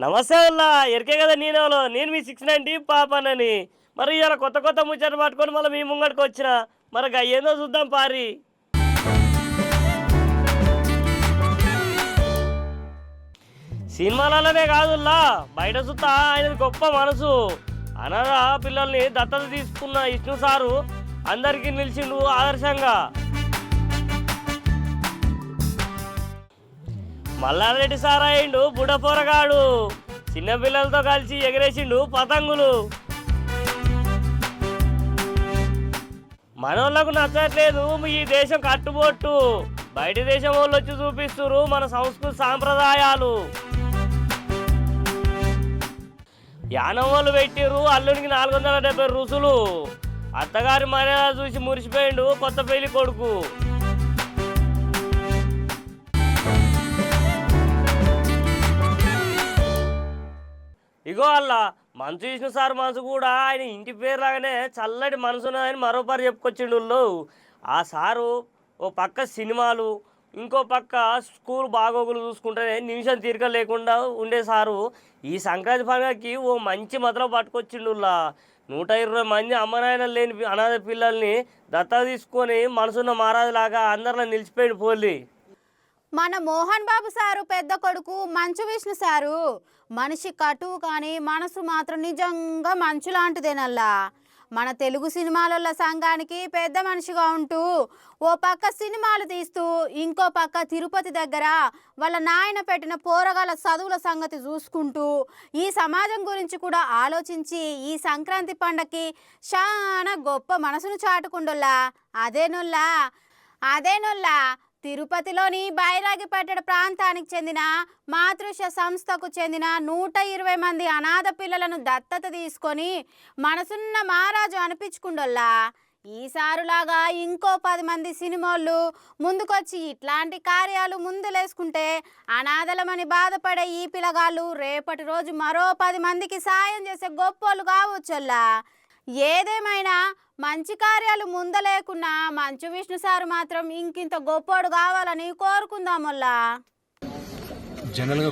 నమస్తే ఉల్లా ఎరికే కదా నేను మీ 690 పాపనని. మరి ఇలా కొత్త కొత్త ముచ్చట్లు పట్టుకొని మళ్ళీ మీ ముంగడికి వచ్చిన. మరి ఏందో చూద్దాం పారి. సినిమాలలోనే కాదుల్లా బయట చూస్తా ఆయనది గొప్ప మనసు. అనాథ పిల్లల్ని దత్తత తీసుకున్న విష్ణు సారు అందరికీ నిలిచిండు ఆదర్శంగా. మల్లారెడ్డి సార్ అయిండు బుడపోరగాడు. చిన్నపిల్లలతో కలిసి ఎగరేసిండు పతంగులు. మనోళ్ళకు నచ్చట్లేదు ఈ దేశం కట్టుబొట్టు. బయట దేశం వాళ్ళు వచ్చి చూపిస్తున్నారు మన సంస్కృతి సాంప్రదాయాలు. యానం వాళ్ళు పెట్టిరు అల్లునికి 470 రుసులు. అత్తగారి మర్యాద చూసి మురిసిపోయిండు కొత్త పెళ్లి కొడుకు. ఇగో అలా మనసు విష్ణు సార్ మనసు కూడా ఆయన ఇంటి పేరు లాగానే చల్లటి మనసున్నదని మరోపారి చెప్పుకొచ్చిండు. ఆ సారు ఓ పక్క సినిమాలు ఇంకో పక్క స్కూల్ బాగోగులు చూసుకుంటేనే నిమిషం తీరిక లేకుండా ఉండే సారు ఈ సంక్రాంతి పండుగకి ఓ మంచి మతలో పట్టుకొచ్చిండు. 120 మంది అమ్మనాయనలు లేని అనాథ పిల్లల్ని దత్తత తీసుకొని మనసున్న మహారాజులాగా అందరిలో నిలిచిపోయింది పోలి. మన మోహన్ బాబు సారు పెద్ద కొడుకు మంచు విష్ణు సారు మనిషి కటువు కానీ మనసు మాత్రం నిజంగా మంచు లాంటిదేనల్లా. మన తెలుగు సినిమాల సంఘానికి పెద్ద మనిషిగా ఉంటూ ఓ పక్క సినిమాలు తీస్తూ ఇంకో పక్క తిరుపతి దగ్గర వాళ్ళ నాయన పెట్టిన పోరగాల చదువుల సంగతి చూసుకుంటూ ఈ సమాజం గురించి కూడా ఆలోచించి ఈ సంక్రాంతి పండగకి చాలా గొప్ప మనసును చాటుకుండుల్లా. అదేనుల్లా తిరుపతిలోని బైరాగిపేట ప్రాంతానికి చెందిన మాతృశ సంస్థకు చెందిన 120 మంది అనాథ పిల్లలను దత్తత తీసుకొని మనసున్న మహారాజు అనిపించుకుండోల్లా. ఈసారులాగా ఇంకో 10 మంది సినిమాళ్ళు ముందుకొచ్చి ఇట్లాంటి కార్యాలు ముందులేసుకుంటే అనాథలమని బాధపడే ఈ పిల్లగాళ్ళు రేపటి రోజు మరో 10 మందికి సాయం చేసే గొప్పోళ్ళు కావచ్చల్లా. ఏదేమైనా మంచి కార్యాలు ముందలేకున్నా మంచు విష్ణు సారు మాత్రం ఇంకింత గొప్పోడు కావాలని కోరుకుందామల్లా. జనరల్గా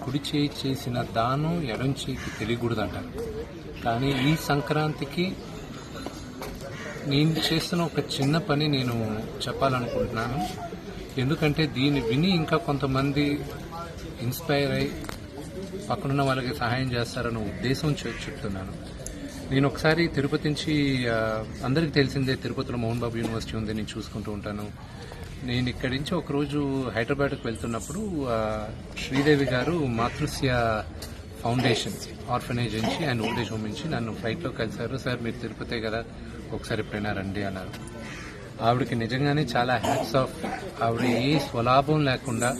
కుడి చేయి చేసిన దానం ఎడం చేయికి తెలియకూడదంటారు. కానీ ఈ సంక్రాంతికి నేను చేస్తున్న ఒక చిన్న పని నేను చెప్పాలనుకుంటున్నాను. ఎందుకంటే దీన్ని విని ఇంకా కొంతమంది ఇన్స్పైర్ అయి పక్కనున్న వాళ్ళకి సహాయం చేస్తారన్న ఉద్దేశం చెప్తున్నాను. నేను ఒకసారి తిరుపతి నుంచి, అందరికీ తెలిసిందే తిరుపతిలో మోహన్ బాబు యూనివర్సిటీ ఉంది, నేను చూసుకుంటూ ఉంటాను. నేను ఇక్కడి నుంచి ఒకరోజు హైదరాబాద్కి వెళ్తున్నప్పుడు శ్రీదేవి గారు మాతృశ్య ఫౌండేషన్ ఆర్ఫనేజ్ నుంచి అండ్ ఓల్డ్ ఏజ్ హోమ్ నుంచి నన్ను ఫ్లైట్లో కలిశారు. సార్ మీరు తిరుపతే కదా, ఒకసారి ఎప్పుడైనా రండి అన్నారు. ఆవిడకి నిజంగానే చాలా హ్యాట్స్ ఆఫ్. ఆవిడ ఏ స్వలాభం లేకుండా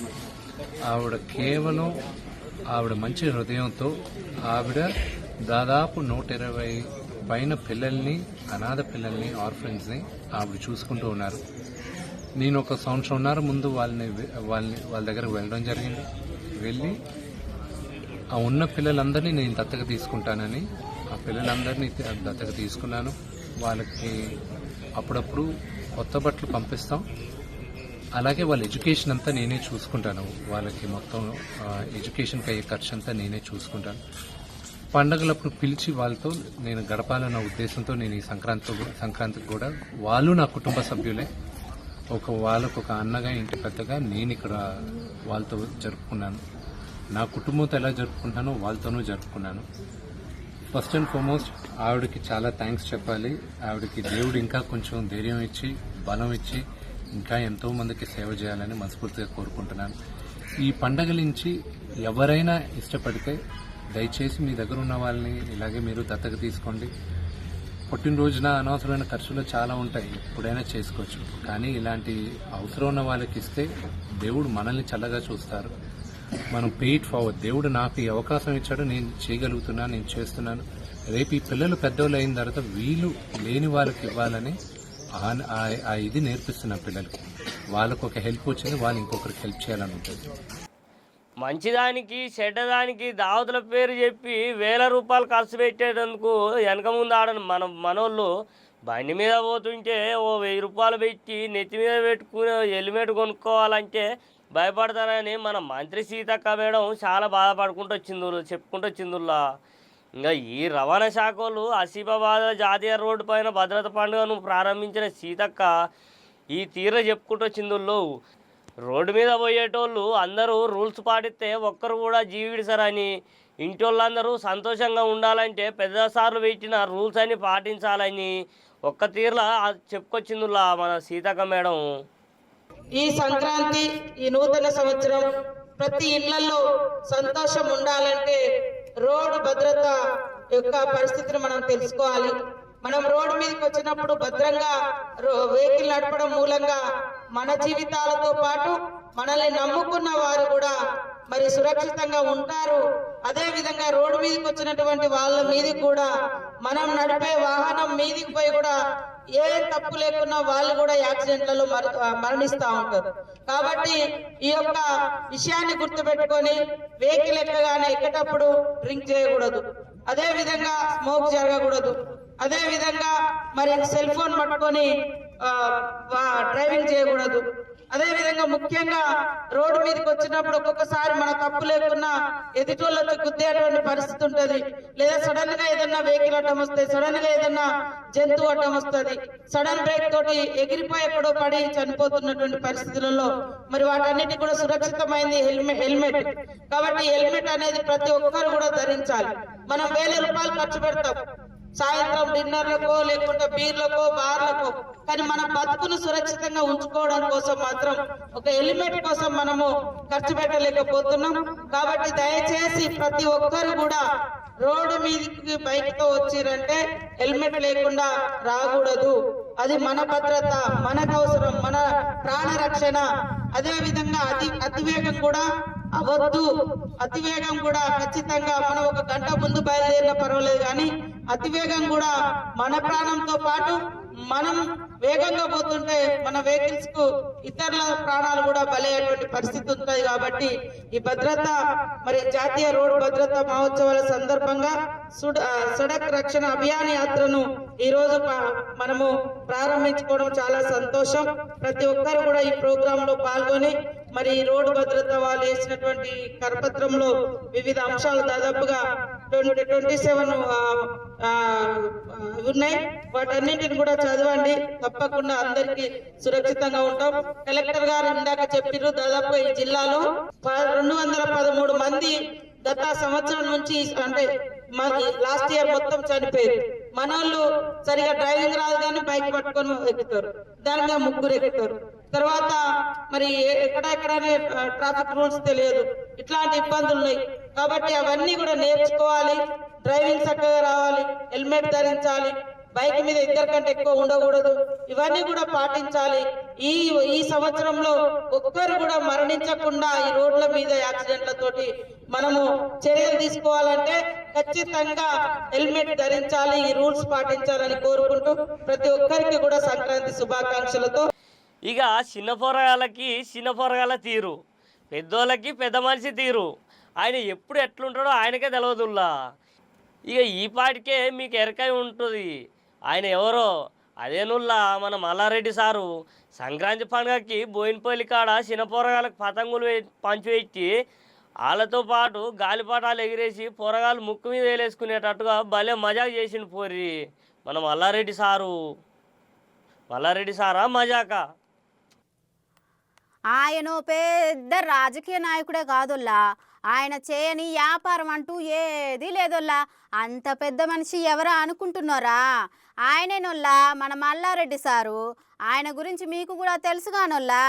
ఆవిడ కేవలం ఆవిడ మంచి హృదయంతో ఆవిడ దాదాపు 120 పైన పిల్లల్ని, అనాథ పిల్లల్ని, ఆర్ఫన్స్ ఆవిడ చూసుకుంటూ ఉన్నారు. నేను ఒక సంవత్సరంన్నర ముందు వాళ్ళ దగ్గరకు వెళ్ళడం జరిగింది. వెళ్ళి ఆ ఉన్న పిల్లలందరినీ నేను దత్తత తీసుకుంటానని ఆ పిల్లలందరినీ దత్తత తీసుకున్నాను. వాళ్ళకి అప్పుడప్పుడు కొత్త బట్టలు పంపిస్తాం. అలాగే వాళ్ళ ఎడ్యుకేషన్ అంతా నేనే చూసుకుంటాను. వాళ్ళకి మొత్తం ఎడ్యుకేషన్కి అయ్యే ఖర్చు అంతా నేనే చూసుకుంటాను. పండగలప్పుడు పిలిచి వాళ్ళతో నేను గడపాలన్న ఉద్దేశంతో నేను ఈ సంక్రాంతికి కూడా వాళ్ళు నా కుటుంబ సభ్యులే. వాళ్ళకు ఒక అన్నగా, ఇంటి పెద్దగా నేను ఇక్కడ వాళ్ళతో జరుపుకున్నాను. నా కుటుంబంతో ఎలా జరుపుకుంటానో వాళ్ళతోనూ జరుపుకున్నాను. ఫస్ట్ అండ్ ఫార్మోస్ట్ ఆవిడకి చాలా థ్యాంక్స్ చెప్పాలి. ఆవిడకి దేవుడు ఇంకా కొంచెం ధైర్యం ఇచ్చి, బలం ఇచ్చి ఇంకా ఎంతో మందికి సేవ చేయాలని మనస్ఫూర్తిగా కోరుకుంటున్నాను. ఈ పండగల నుంచి ఎవరైనా ఇష్టపడితే దయచేసి మీ దగ్గర ఉన్న వాళ్ళని ఇలాగే మీరు దత్తత తీసుకోండి. పుట్టినరోజున అనవసరమైన ఖర్చులు చాలా ఉంటాయి, ఎప్పుడైనా చేసుకోవచ్చు. కానీ ఇలాంటి అవసరం ఉన్న వాళ్ళకి ఇస్తే దేవుడు మనల్ని చల్లగా చూస్తారు. మనం పే ఇట్ ఫార్వర్డ్. దేవుడు నాకు ఈ అవకాశం ఇచ్చాడు, నేను చేయగలుగుతున్నాను, నేను చేస్తున్నాను. రేపు ఈ పిల్లలు పెద్దోళ్ళు అయిన తర్వాత వీళ్ళు లేని వాళ్ళకి ఇవ్వాలని ఇది నేర్పిస్తున్న పిల్లలకి. వాళ్ళకు ఒక హెల్ప్ వచ్చింది, వాళ్ళు ఇంకొకరికి హెల్ప్ చేయాలని ఉంటుంది. మంచిదానికి చెడ్డదానికి దావతుల పేరు చెప్పి ₹1000 ఖర్చు పెట్టేటందుకు వెనక ముందు ఆడని మనోళ్ళు బండి మీద పోతుంటే ఓ ₹1000 పెట్టి నెత్తి మీద పెట్టుకుని హెల్మెట్ కొనుక్కోవాలంటే భయపడతారని మన మంత్రి సీతక్క మేడం చాలా బాధపడుకుంటూ చెప్పుకుంటూ వచ్చిందుల్లా. ఇంకా ఈ రవాణా శాఖ వాళ్ళు ఆసిఫాబాద్ జాతీయ రోడ్డు పైన భద్రత పండుగను ప్రారంభించిన సీతక్క ఈ తీర చెప్పుకుంటూ వచ్చిందుల్లో రోడ్డు మీద పోయేటోళ్ళు అందరూ రూల్స్ పాటిస్తే ఒక్కరు కూడా జీవిడిసరని, ఇంటి వాళ్ళందరూ సంతోషంగా ఉండాలంటే పెద్ద సార్లు పెట్టిన రూల్స్ అన్ని పాటించాలని ఒక్క తీరులా చెప్పుకొచ్చిందిలా మన సీతక్క మేడం. ఈ సంక్రాంతి, ఈ నూతన సంవత్సరం ప్రతి ఇళ్లలో సంతోషం ఉండాలంటే రోడ్డు భద్రత యొక్క పరిస్థితిని మనం తెలుసుకోవాలి. మనం రోడ్డు మీదకి వచ్చినప్పుడు భద్రంగా వెహికల్ నడపడం మూలంగా మన జీవితాలతో పాటు మనల్ని నమ్ముకున్న వారు కూడా మరి సురక్షితంగా ఉంటారు. అదే విధంగా రోడ్డు మీదకి వచ్చినటువంటి వాళ్ళ మీదకి కూడా మనం నడిపే వాహనం మీదకి పోయి కూడా ఏ తప్పు లేకున్నా వాళ్ళు కూడా యాక్సిడెంట్లలో మరణిస్తూ ఉంటారు. కాబట్టి ఈ యొక్క విషయాన్ని గుర్తుపెట్టుకొని వెహికల్ ఎక్కేటప్పుడు డ్రింక్ చేయకూడదు, అదే విధంగా స్మోక్ జరగకూడదు, అదే విధంగా మరి సెల్ ఫోన్ పట్టుకొని డ్రైవింగ్ చేయకూడదు. అదే విధంగా ముఖ్యంగా రోడ్డు మీదకి వచ్చినప్పుడు ఒక్కొక్కసారి మన తప్పు లేకున్నా ఎదుటోళ్ళకి గుద్దేటువంటి పరిస్థితి ఉంటుంది. లేదా సడన్ గా ఏదన్నా వెహికల్ అడ్డం వస్తుంది, సడన్ గా ఏదన్నా జంతువు అడ్డం వస్తుంది, సడన్ బ్రేక్ తోటి ఎగిరిపోయి ఎక్కడో పడి చనిపోతున్నటువంటి పరిస్థితులలో మరి వాటన్నిటి కూడా సురక్షితమైంది హెల్మెట్. కాబట్టి హెల్మెట్ అనేది ప్రతి ఒక్కరు కూడా ధరించాలి. మనం 1000 రూపాయలు ఖర్చు పెడతాం సాయంత్రం డిన్నర్లకో లేకుంటే బీర్లకో బార్లకో, కానీ మన బతుకును సురక్షితంగా ఉంచుకోవడం కోసం మాత్రం ఒక హెల్మెట్ కోసం మనము ఖర్చు పెట్టలేకపోతున్నాం. కాబట్టి దయచేసి ప్రతి ఒక్కరు కూడా రోడ్డు మీదకి బైక్ తో వచ్చిరంటే హెల్మెట్ లేకుండా రాకూడదు. అది మన భద్రత, మనకు అవసరం, మన ప్రాణ రక్షణ. అదే విధంగా అతివేగం కూడా అవద్దు. అతివేగం కూడా ఖచ్చితంగా మనం 1 గంట ముందు బయలుదేరినా పర్వాలేదు, కానీ అతివేగం కూడా మన ప్రాణంతో పాటు మనం వేగంగా పోతుంటే మన వెహికల్స్ కు ఇతరుల ప్రాణాలు కూడా బలయ్యేటువంటి పరిస్థితి ఉంటుంది. కాబట్టి ఈ భద్రత మరి జాతీయ రోడ్డు భద్రతా మహోత్సవాల సందర్భంగా సడక్ రక్షణ అభియాన్ యాత్రను ఈ రోజు మనము ప్రారంభించుకోవడం చాలా సంతోషం. ప్రతి ఒక్కరు కూడా ఈ ప్రోగ్రామ్ లో పాల్గొని మరి ఈ రోడ్డు భద్రత వాళ్ళు వేసినటువంటి కరపత్రంలో వివిధ అంశాలు దాదాపుగా 27 ఉన్నాయి. వాటన్నింటిని కూడా చదవండి. తప్పకుండా అందరికి సురక్షితంగా ఉంటాం. కలెక్టర్ గారు ఇందాక చెప్పారు, దాదాపు ఈ జిల్లాలో 213 మంది గత సంవత్సరం నుంచి అంటే లాస్ట్ ఇయర్ మొత్తం చనిపోయారు. మనోళ్ళు సరిగా డ్రైవింగ్ రాదు కానీ బైక్ పట్టుకొని ఎక్కుతారు, దానిగా 3 ఎక్కుతారు. తర్వాత మరి ఎక్కడెక్కడనే ట్రాఫిక్ రూల్స్ తెలియదు, ఇట్లాంటి ఇబ్బందులు ఉన్నాయి. కాబట్టి అవన్నీ కూడా నేర్చుకోవాలి, డ్రైవింగ్ చక్కగా రావాలి, హెల్మెట్ ధరించాలి, బైక్ మీద 2 కంటే ఎక్కువ ఉండకూడదు, ఇవన్నీ కూడా పాటించాలి. ఈ సంవత్సరంలో ఒక్కరు కూడా మరణించకుండా ఈ రోడ్ల మీద యాక్సిడెంట్లతోటి మనము చర్యలు తీసుకోవాలంటే ఖచ్చితంగా హెల్మెట్ ధరించాలి, ఈ రూల్స్ పాటించాలని కోరుకుంటూ ప్రతి ఒక్కరికి కూడా సంక్రాంతి శుభాకాంక్షలతో. ఇక చిన్న పోరగాళ్ళకి చిన్న పోరగాళ్ళ తీరు, పెద్దోళ్ళకి పెద్ద మనిషి తీరు, ఆయన ఎప్పుడు ఎట్లుంటాడో ఆయనకే తెలియదుల్లా. ఇక ఈ పాటికే మీకు ఎరకై ఉంటుంది ఆయన ఎవరో. అదేనుల్లా మన మల్లారెడ్డి సారు సంక్రాంతి పండుగకి బోయినపల్లి కాడ చిన్న పోరగాళ్ళకి పతంగులు పంచిపెట్టి వాళ్ళతో పాటు గాలిపటాలు ఎగిరేసి పోరగాళ్ళు ముక్కు మీద వేలేసుకునేటట్టుగా భలే మజాక్ చేసిండు పోరి మన మల్లారెడ్డి సారు. మల్లారెడ్డి సారా మజాకా? ఆయన పెద్ద రాజకీయ నాయకుడే కాదుల్లా, ఆయన చేయని వ్యాపారం అంటూ ఏది లేదోల్లా. అంత పెద్ద మనిషి ఎవరా అనుకుంటున్నారా? ఆయనేనోల్లా మన మల్లారెడ్డి సారు. ఆయన గురించి మీకు కూడా తెలుసుగానోల్లా.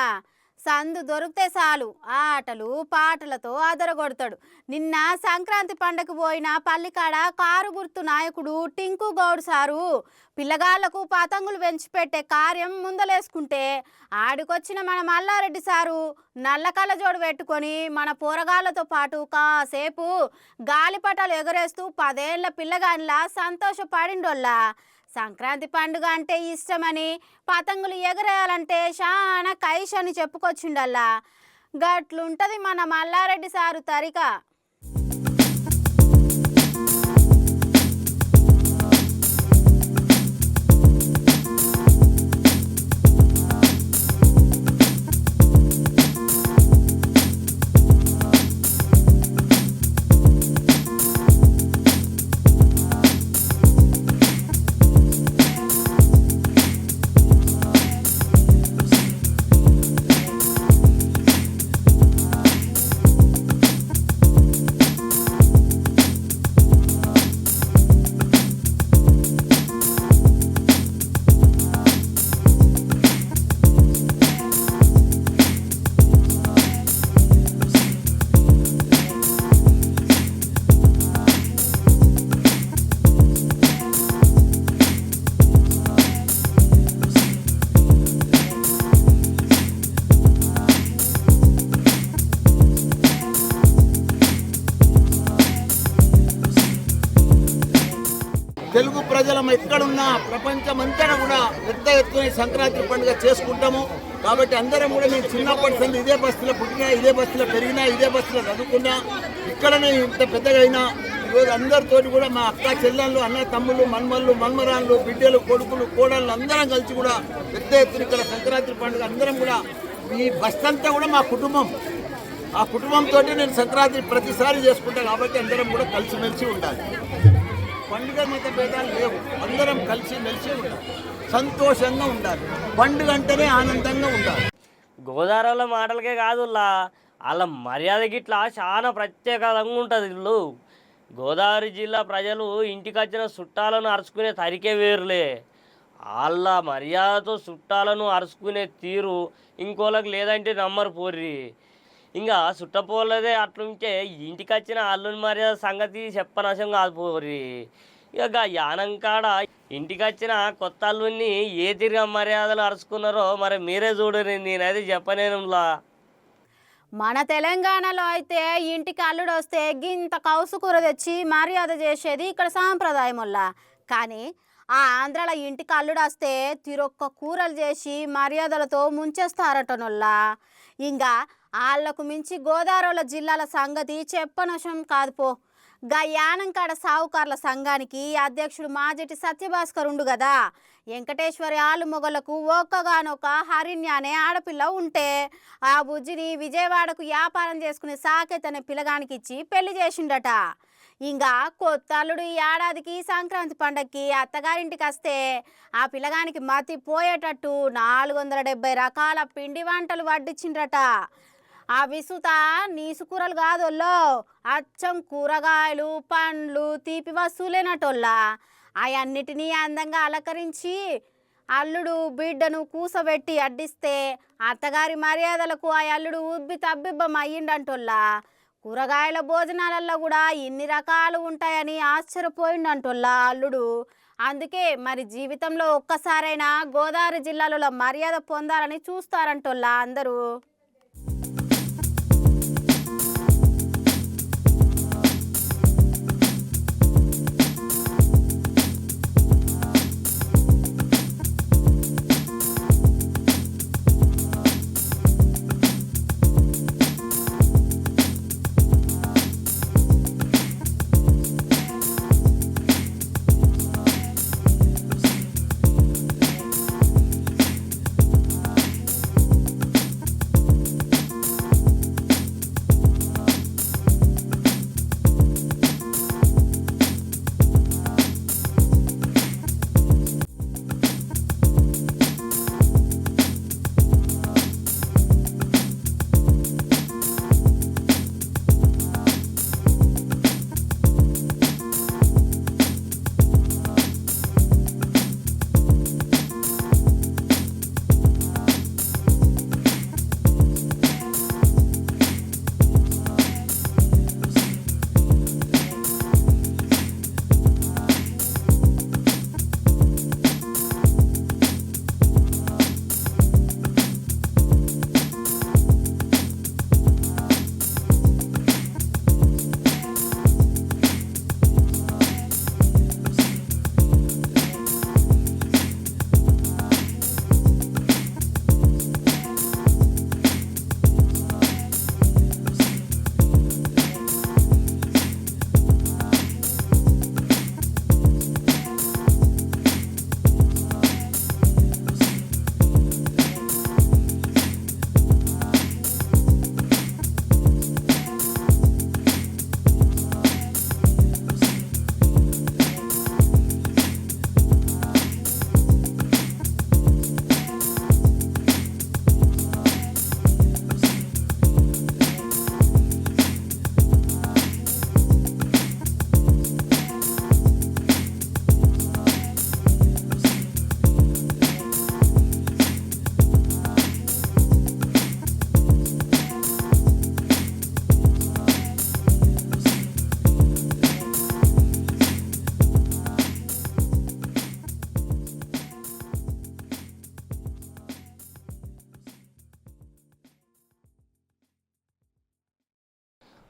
సందు దొరికితే చాలు ఆటలు పాటలతో అదరగొడతాడు. నిన్న సంక్రాంతి పండగకు పోయిన పల్లికాడ కారు గుర్తు నాయకుడు టింకు గౌడ్ సారు పిల్లగాళ్లకు పతంగులు పెంచిపెట్టే కార్యం ముందలేసుకుంటే ఆడికొచ్చిన మన మల్లారెడ్డి సారు నల్ల కళ్ళజోడు పెట్టుకొని మన పోరగాళ్లతో పాటు కాసేపు గాలిపటాలు ఎగరేస్తూ 10 ఏళ్ల పిల్లగానిలా సంతోషపడిండోల్లా. సంక్రాంతి పండుగ అంటే ఇష్టమని, పతంగులు ఎగరేయాలంటే చాలా కైష్ అని చెప్పుకొచ్చిండల్లా. గట్లుంటది మన మల్లారెడ్డి సారు తరిక. ఉన్న ప్రపంచమంతా కూడా పెద్ద ఎత్తున ఈ సంక్రాంతి పండుగ చేసుకుంటాము. కాబట్టి అందరం కూడా నేను చిన్నప్పటి సంది ఇదే బస్తీలో పుట్టినా, ఇదే బస్తీలో పెరిగినా, ఇదే బస్తీలో చదువుకున్నా, ఇక్కడనే ఇంత పెద్దగా అయినా ఈరోజు అందరితోటి కూడా మా అక్క చెల్లెళ్ళు, అన్న తమ్ముళ్ళు, మన్మళ్ళు, మన్మరాళ్ళు, బిడ్డలు, కొడుకులు, కోడళ్ళు అందరం కలిసి కూడా పెద్ద ఎత్తున ఇక్కడ సంక్రాంతి పండుగ అందరం కూడా ఈ బస్తంతా కూడా మా కుటుంబం. ఆ కుటుంబంతో నేను సంక్రాంతి ప్రతిసారి చేసుకుంటాను. కాబట్టి అందరం కూడా కలిసిమెలిసి ఉండాలి. పండుగ మత భేదాలు లేవు, అందరం కలిసి మెలిసి ఉండాలి, సంతోషంగా ఉండాలి. పండుగ అంటేనే ఆనందంగా ఉండాలి. గోదావరిలో మాటలకే కాదు వాళ్ళ మర్యాద గిట్లా చాలా ప్రత్యేకంగా ఉంటుంది. వీళ్ళు గోదావరి జిల్లా ప్రజలు ఇంటికి వచ్చిన చుట్టాలను అరుచుకునే తరికే వేరులే. వాళ్ళ మర్యాదతో చుట్టాలను అరుచుకునే తీరు ఇంకోళ్ళకి లేదంటే నమ్మరు పోర్రి. ఇంకా చుట్టపోలదే అట్లుంటే ఇంటికి వచ్చిన అల్లుని మర్యాద సంగతి చెప్పనవసరం కాదు పోర్రి. ఇక యానంకాడ ఇంటికి వచ్చిన కొత్త అల్లుని ఏ తిరిగా మర్యాదలు అరుచుకున్నారో మరి మీరే చూడరు, నేనైతే చెప్పనేనులా. మన తెలంగాణలో అయితే ఇంటికి అల్లుడు వస్తే గింత కౌసు కూర తెచ్చి మర్యాద చేసేది ఇక్కడ సాంప్రదాయం వల్ల. కానీ ఆ ఆంధ్రాల ఇంటికి అల్లుడు వస్తే తిరొక్క కూరలు చేసి మర్యాదలతో ముంచేస్తారటనొల్లా. ఇంకా వాళ్ళకు మించి గోదావరి జిల్లాల సంగతి చెప్పనవసరం కాదు పో. గా యానంకాడ సావుకార్ల సంఘానికి అధ్యక్షుడు మాజెటి సత్యభాస్కర్ ఉండు కదా. వెంకటేశ్వరి ఆలు మొగలకు ఒక్కగానొక హరిణ్య అనే ఆడపిల్ల ఉంటే ఆ బుజ్జిని విజయవాడకు వ్యాపారం చేసుకునే సాకేత్ అనే పిల్లగానికి ఇచ్చి పెళ్లి చేసిండట. ఇంకా కొత్త అల్లుడు ఈ ఏడాదికి సంక్రాంతి పండగకి అత్తగారింటికి వస్తే ఆ పిల్లగానికి మతి పోయేటట్టు 470 రకాల పిండి వంటలు వడ్డించిండ్రట. ఆ విసుత నీసు కూరలు కాదోల్లో, అచ్చం కూరగాయలు, పండ్లు, తీపి వస్తువులేనటోల్లా. అవన్నిటినీ అందంగా అలంకరించి అల్లుడు బిడ్డను కూసబెట్టి అడ్డిస్తే అత్తగారి మర్యాదలకు ఆ అల్లుడు ఉబ్బి తబ్బిబ్బం అయ్యిండంటోల్లా. కూరగాయల భోజనాలలో కూడా ఇన్ని రకాలు ఉంటాయని ఆశ్చర్యపోయిండంటోల్లా అల్లుడు. అందుకే మరి జీవితంలో ఒక్కసారైనా గోదావరి జిల్లాలో మర్యాద పొందాలని చూస్తారంటోల్లా అందరూ.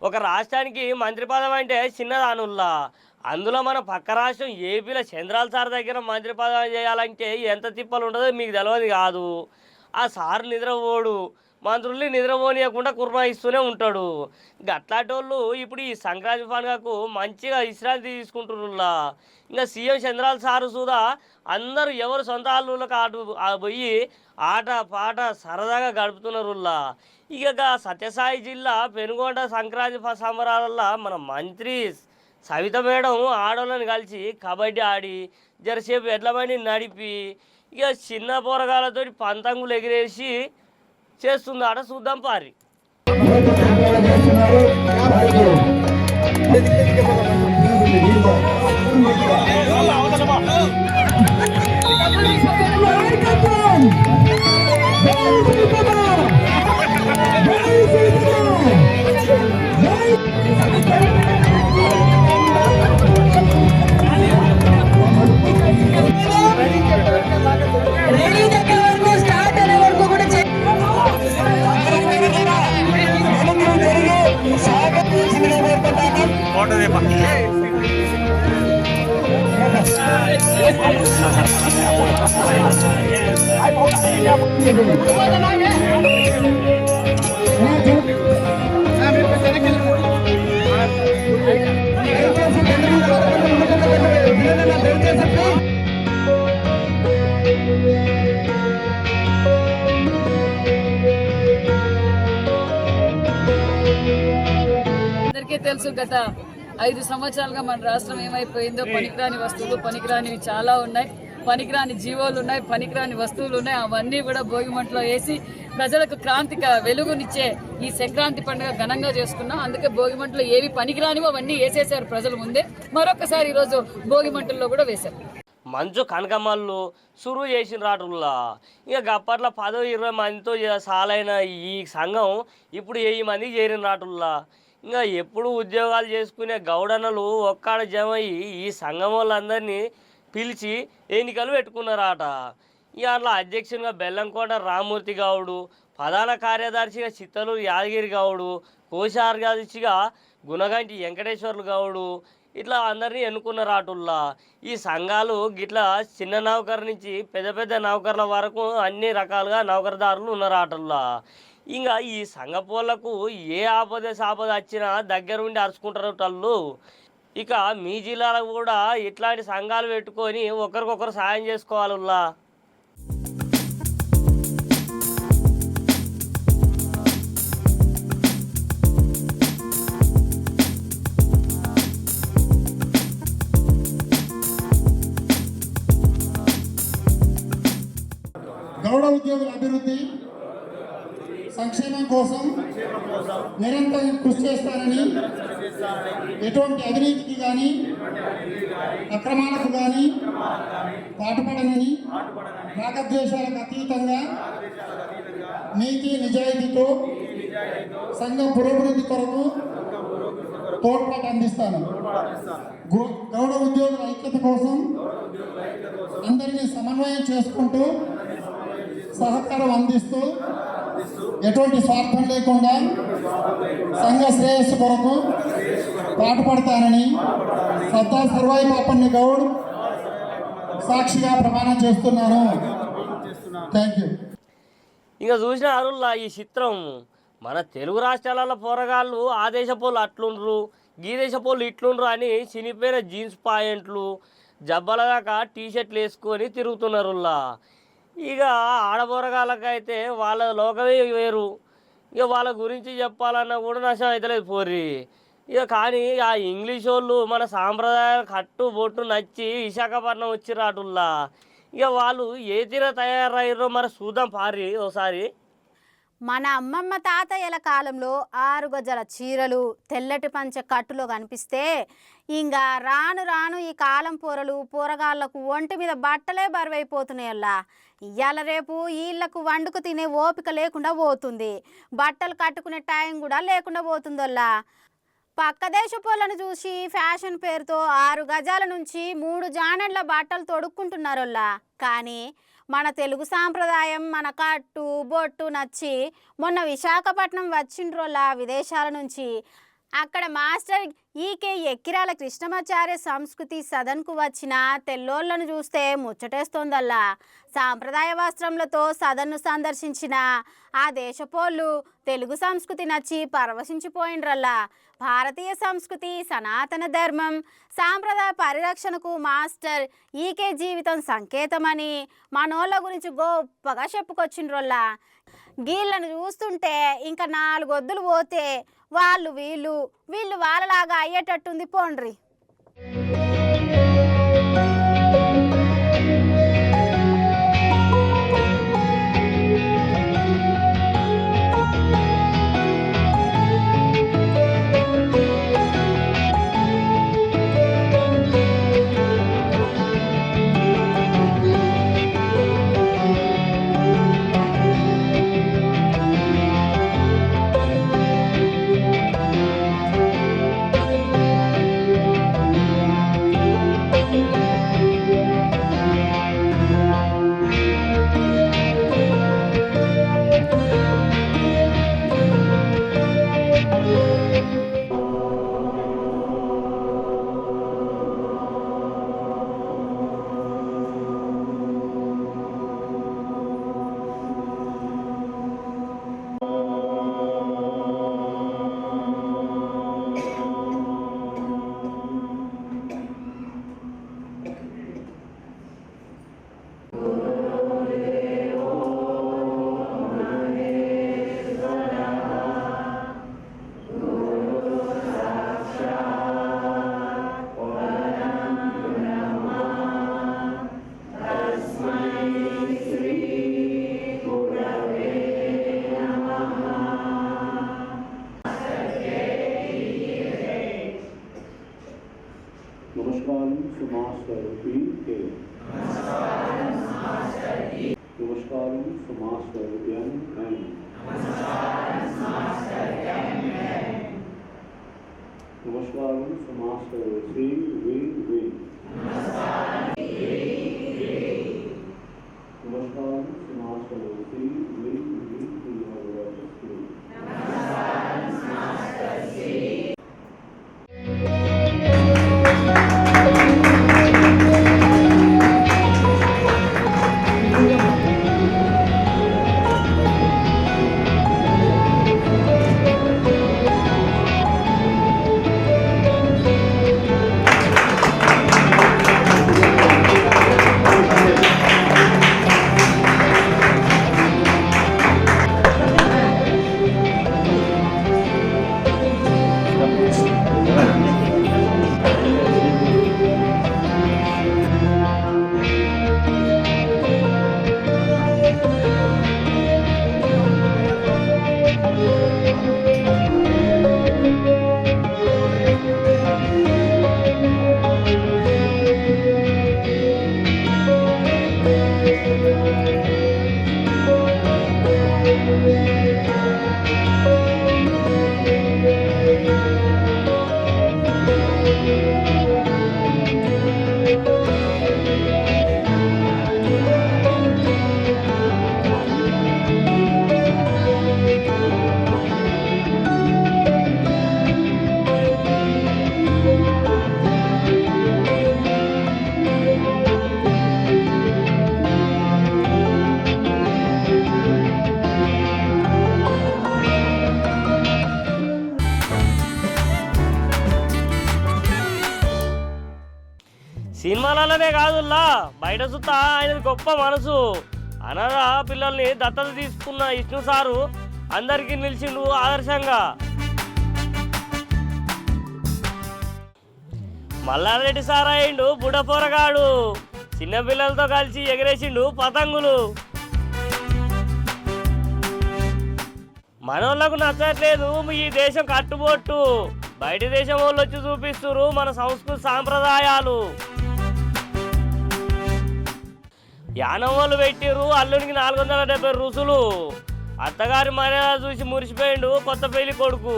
ఒక రాష్ట్రానికి మంత్రి పదవి అంటే చిన్నదానుల్లా. అందులో మన పక్క రాష్ట్రం ఏపీలో చంద్రాల సార్ దగ్గర మంత్రి పదవి చేయాలంటే ఎంత తిప్పలు ఉంటుందో మీకు తెలియదు కాదు. ఆ సార్ నిద్రపోడు, మంత్రుల్ని నిద్రపోనీయకుండా కుర్మాయిస్తూనే ఉంటాడు. గట్లాంటోళ్ళు ఇప్పుడు ఈ సంక్రాంతి పండుగకు మంచిగా విశ్రాంతి తీసుకుంటున్నా. ఇంకా సీఎం చంద్రాల సారు సుధా అందరూ ఎవరు సొంత ఆళ్ళకి పోయి ఆట పాట సరదాగా గడుపుతున్నారుల్లా. ఇక సత్యసాయి జిల్లా పెనుగొండ సంక్రాంతి సంబరాలల్లో మన మంత్రి సవిత మేడం ఆడవాళ్ళని కలిసి కబడ్డీ ఆడి జరసేపు ఎడ్ల బండి నడిపి ఇక చిన్న పోరగాళ్ళతో పంతంగులు ఎగిరేసి చేస్తుంది ఆట. చూద్దాం పారి. అందరికీ తెలుసు గత 5 సంవత్సరాలుగా మన రాష్ట్రం ఏమైపోయిందో. పనికిరాని వస్తువులు పనికిరానివి చాలా ఉన్నాయి, పనికిరాని జీవోలు ఉన్నాయి, పనికిరాని వస్తువులు ఉన్నాయి. అవన్నీ కూడా భోగిమంటలో వేసి ప్రజలకు క్రాంతిక వెలుగునిచ్చే ఈ సంక్రాంతి పండుగ ఘనంగా చేసుకున్నాం. అందుకే భోగిమంటలో ఏవి పనికిరానివో అవన్నీ వేసేసారు ప్రజల ముందే. మరొకసారి ఈరోజు భోగిమంటల్లో కూడా వేశారు. మంచు కనకమ్మలు సురువు చేసిన రాటుల్లా. ఇక అప్పట్లో 10-20 మందితో సాలైన ఈ సంఘం ఇప్పుడు 1000 మందికి చేరిన రాటుల్లా. ఇంకా ఎప్పుడు ఉద్యోగాలు చేసుకునే గౌడన్నలు ఒక్కడ జమయ్యి ఈ సంఘం వాళ్ళందరినీ పిలిచి ఎన్నికలు పెట్టుకున్నారట. ఇక అట్లా అధ్యక్షునిగా బెల్లంకొండ రామ్మూర్తి గౌడు, ప్రధాన కార్యదర్శిగా చిత్తలూరు యాదగిరి గౌడు, కోశార్యదర్శిగా గుణగంటి వెంకటేశ్వర్లు గౌడు, ఇట్లా అందరినీ ఎన్నుకున్నారాటుల్లా. ఈ సంఘాలు గిట్లా చిన్న నౌకరు నుంచి పెద్ద పెద్ద నౌకర్ల వరకు అన్ని రకాలుగా నౌకరదారులు ఉన్నారాటుల్లా. ఇంకా ఈ సంఘపోళ్లకు ఏ ఆపద వచ్చినా దగ్గరుండి అరుచుకుంటారు వాళ్ళు. ఇక మీ జిల్లాలో కూడా ఇట్లాంటి సంఘాలు పెట్టుకొని ఒకరికొకరు సాయం చేసుకోవాలుల్లా. గౌడ ఉద్యోగుల అభివృద్ధి సంక్షేమం కోసం నిరంతరం కృషి చేస్తానని, ఎటువంటి అవినీతికి కానీ అక్రమాలకు కానీ పాటుపడనని, రాగద్వేషాలకు అతీతంగా నీతి నిజాయితీతో సంఘం పురోభివృద్ధి కొరకు తోడ్పాటు అందిస్తాను. గౌడ ఉద్యోగుల ఐక్యత కోసం అందరినీ సమన్వయం చేసుకుంటూ సహకారం అందిస్తూ ఎటువంటి స్వార్థం లేకుండా సంఘ శ్రేయస్సు కొరకు పాటుపడతానని సర్దార్ సర్వాయి పాపన్ని గౌడ్ సాక్షిగా ప్రమాణం చేస్తున్నాను. Thank you. ఇంకా చూసిన అరుల్లా ఈ చిత్రం మన తెలుగు రాష్ట్రాలలో పోరగాళ్ళు ఆ దేశ పోళ్ళు అట్లుండ్రు, ఈ దేశ పోళ్ళు ఇట్లుండ్రు అని చినిపోయిన జీన్స్ పాయింట్లు జబ్బల దాకా టీషర్ట్లు వేసుకొని తిరుగుతున్నారుల్లా. ఇక ఆడపోరగాళ్ళకైతే వాళ్ళ లోకమే వేరు. ఇక వాళ్ళ గురించి చెప్పాలన్నా కూడా నష్టం అవుతలేదు పోర్రి. ఇక కానీ ఆ ఇంగ్లీష్ వాళ్ళు మన సాంప్రదాయాలు కట్టు బొట్టు నచ్చి విశాఖపట్నం వచ్చిరాటుల్లా. ఇక వాళ్ళు ఏ తీర తయారయ్యారో మరి చూద్దాం పారి ఒకసారి. మన అమ్మమ్మ తాతయ్యల కాలంలో 6 గజాల చీరలు తెల్లటి పంచ కట్టులో కనిపిస్తే ఇంకా రాను రాను ఈ కాలం పోరగాళ్లకు ఒంటి మీద బట్టలే బరువైపోతున్నాయల్లా. ఇవాళ రేపు వీళ్ళకు వండుకు తినే ఓపిక లేకుండా పోతుంది, బట్టలు కట్టుకునే టైం కూడా లేకుండా పోతుందల్లా. పక్క దేశపోళ్ళను చూసి ఫ్యాషన్ పేరుతో 6 గజాల నుంచి 3 జానెడ్ల బట్టలు తొడుక్కుంటున్నారల్లా. కానీ మన తెలుగు సాంప్రదాయం, మన కట్టు బొట్టు నచ్చి మొన్న విశాఖపట్నం వచ్చిండ్రోలా విదేశాల నుంచి. అక్కడ మాస్టర్ ఈకే ఎక్కిరాల కృష్ణమాచార్య సంస్కృతి సదన్కు వచ్చిన తెల్లోళ్లను చూస్తే ముచ్చటేస్తోందల్లా. సాంప్రదాయ వస్త్రములతో సదన్ను సందర్శించిన ఆ దేశపోళ్ళు తెలుగు సంస్కృతి నచ్చి పరవశించిపోయినరల్లా. భారతీయ సంస్కృతి, సనాతన ధర్మం, సాంప్రదాయ పరిరక్షణకు మాస్టర్ ఈకే జీవితం సంకేతమని మనోళ్ళ గురించి గొప్పగా చెప్పుకొచ్చిండ్రోల్లా. గీళ్ళను చూస్తుంటే ఇంకా 4 వద్దులు పోతే వాళ్ళు వీళ్ళు వాళ్ళలాగా అయ్యేటట్టుంది పోండ్రి. नमस्कार समाजस्वरूपी के नमस्कार समाजस्वरूपियन एंड नमस्कार समाजस्वरूपी वी नमस्कार समाजस्वरूपी वी సినిమాలనే కాదుల్లా బయట సుత్తా ఆయనది గొప్ప మనసు. అనాథ పిల్లల్ని దత్తత తీసుకున్న విష్ణు సారు అందరికీ నిలిచిండు ఆదర్శంగా. మల్లారెడ్డి సార్ అయిండు బుడపోరగాడు. చిన్నపిల్లలతో కలిసి ఎగరేసిండు పతంగులు. మనోళ్ళకు నచ్చట్లేదు ఈ దేశం కట్టుబొట్టు. బయట దేశం వాళ్ళు వచ్చి చూపిస్తున్నారు మన సంస్కృతి సాంప్రదాయాలు. యానం వాళ్ళు పెట్టిరు అల్లునికి 470 రుసులు. అత్తగారి మర్యాద చూసి మురిసిపోయిండు కొత్త పెళ్లి కొడుకు.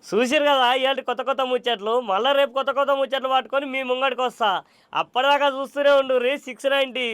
చూసిరు కదా ఇవాళ కొత్త ముచ్చట్లు. మళ్ళీ రేపు కొత్త ముచ్చట్లు పట్టుకొని మీ ముంగడికి వస్తా. అప్పటిదాకా చూస్తూనే ఉండు 690.